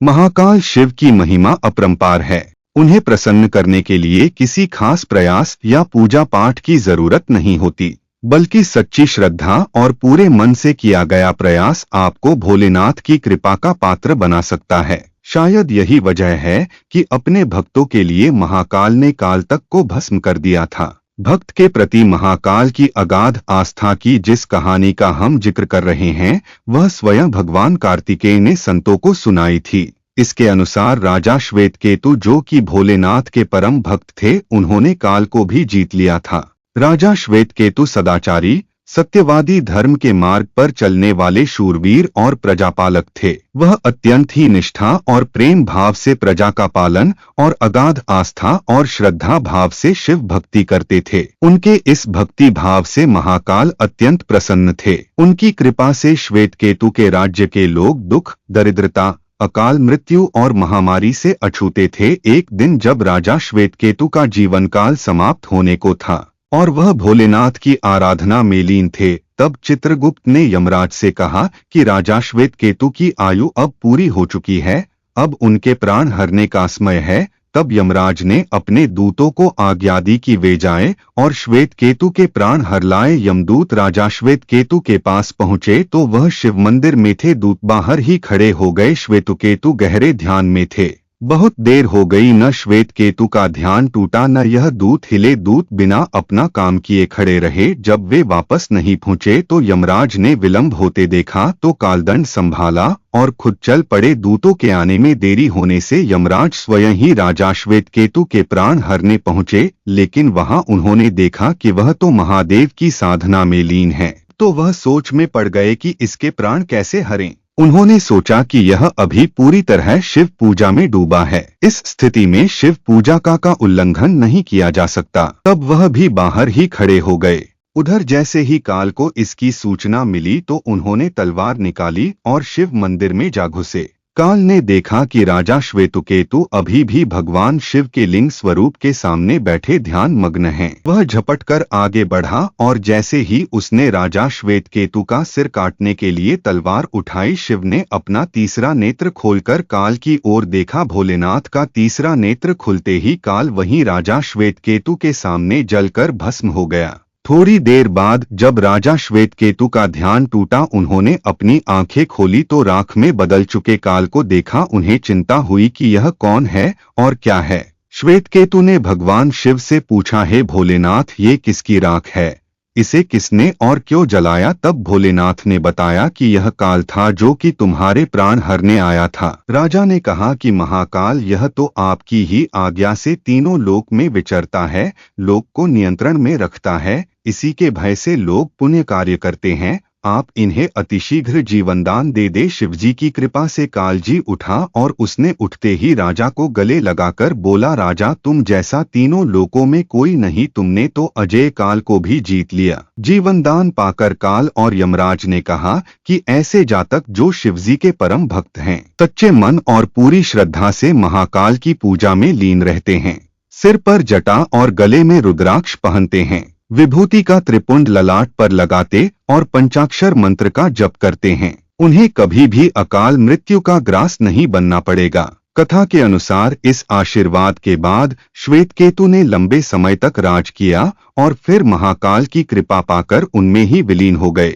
महाकाल शिव की महिमा अपरंपार है। उन्हें प्रसन्न करने के लिए किसी खास प्रयास या पूजा पाठ की जरूरत नहीं होती, बल्कि सच्ची श्रद्धा और पूरे मन से किया गया प्रयास आपको भोलेनाथ की कृपा का पात्र बना सकता है। शायद यही वजह है कि अपने भक्तों के लिए महाकाल ने काल तक को भस्म कर दिया था। भक्त के प्रति महाकाल की अगाध आस्था की जिस कहानी का हम जिक्र कर रहे हैं, वह स्वयं भगवान कार्तिकेय ने संतों को सुनाई थी। इसके अनुसार राजा श्वेतकेतु, जो कि भोलेनाथ के परम भक्त थे, उन्होंने काल को भी जीत लिया था। राजा श्वेतकेतु सदाचारी, सत्यवादी, धर्म के मार्ग पर चलने वाले शूरवीर और प्रजापालक थे। वह अत्यंत ही निष्ठा और प्रेम भाव से प्रजा का पालन और अगाध आस्था और श्रद्धा भाव से शिव भक्ति करते थे। उनके इस भक्ति भाव से महाकाल अत्यंत प्रसन्न थे। उनकी कृपा से श्वेतकेतु के राज्य के लोग दुख, दरिद्रता, अकाल मृत्यु और महामारी से अछूते थे। एक दिन जब राजा श्वेतकेतु का जीवन काल समाप्त होने को था और वह भोलेनाथ की आराधना में लीन थे, तब चित्रगुप्त ने यमराज से कहा कि राजा श्वेतकेतु की आयु अब पूरी हो चुकी है, अब उनके प्राण हरने का समय है। तब यमराज ने अपने दूतों को आज्ञा दी कि वे जाएं और श्वेतकेतु के प्राण हर लाए। यमदूत राजा श्वेतकेतु के पास पहुंचे तो वह शिव मंदिर में थे। दूत बाहर ही खड़े हो गए। श्वेतकेतु गहरे ध्यान में थे। बहुत देर हो गई, न श्वेतकेतु का ध्यान टूटा न यह दूत हिले। दूत बिना अपना काम किए खड़े रहे। जब वे वापस नहीं पहुंचे तो यमराज ने विलंब होते देखा तो कालदंड संभाला और खुद चल पड़े। दूतों के आने में देरी होने से यमराज स्वयं ही राजा श्वेतकेतु के प्राण हरने पहुंचे, लेकिन वहां उन्होंने देखा कि वह तो महादेव की साधना में लीन है। तो वह सोच में पड़ गए कि इसके प्राण कैसे हरें। उन्होंने सोचा कि यह अभी पूरी तरह शिव पूजा में डूबा है। इस स्थिति में शिव पूजा का उल्लंघन नहीं किया जा सकता। तब वह भी बाहर ही खड़े हो गए। उधर जैसे ही काल को इसकी सूचना मिली तो उन्होंने तलवार निकाली और शिव मंदिर में जा घुसे। काल ने देखा कि राजा श्वेतकेतु अभी भी भगवान शिव के लिंग स्वरूप के सामने बैठे ध्यान मग्न हैं। वह झपटकर आगे बढ़ा और जैसे ही उसने राजा श्वेतकेतु का सिर काटने के लिए तलवार उठाई, शिव ने अपना तीसरा नेत्र खोलकर काल की ओर देखा। भोलेनाथ का तीसरा नेत्र खुलते ही काल वहीं राजा श्वेतकेतु के सामने जलकर भस्म हो गया। थोड़ी देर बाद जब राजा श्वेतकेतु का ध्यान टूटा, उन्होंने अपनी आंखें खोली तो राख में बदल चुके काल को देखा। उन्हें चिंता हुई कि यह कौन है और क्या है। श्वेतकेतु ने भगवान शिव से पूछा, हे भोलेनाथ, ये किसकी राख है? इसे किसने और क्यों जलाया? तब भोलेनाथ ने बताया कि यह काल था जो कि तुम्हारे प्राण हरने आया था। राजा ने कहा कि महाकाल, यह तो आपकी ही आज्ञा से तीनों लोक में विचरता है, लोक को नियंत्रण में रखता है। इसी के भय से लोग पुण्य कार्य करते हैं। आप इन्हें अतिशीघ्र जीवनदान दे दे। शिवजी की कृपा से कालजी उठा और उसने उठते ही राजा को गले लगाकर बोला, राजा, तुम जैसा तीनों लोकों में कोई नहीं, तुमने तो अजय काल को भी जीत लिया। जीवनदान पाकर काल और यमराज ने कहा कि ऐसे जातक जो शिवजी के परम भक्त हैं, सच्चे मन और पूरी श्रद्धा से महाकाल की पूजा में लीन रहते हैं, सिर पर जटा और गले में रुद्राक्ष पहनते हैं, विभूति का त्रिपुंड ललाट पर लगाते और पंचाक्षर मंत्र का जप करते हैं, उन्हें कभी भी अकाल मृत्यु का ग्रास नहीं बनना पड़ेगा। कथा के अनुसार इस आशीर्वाद के बाद श्वेतकेतु ने लंबे समय तक राज किया और फिर महाकाल की कृपा पाकर उनमें ही विलीन हो गए।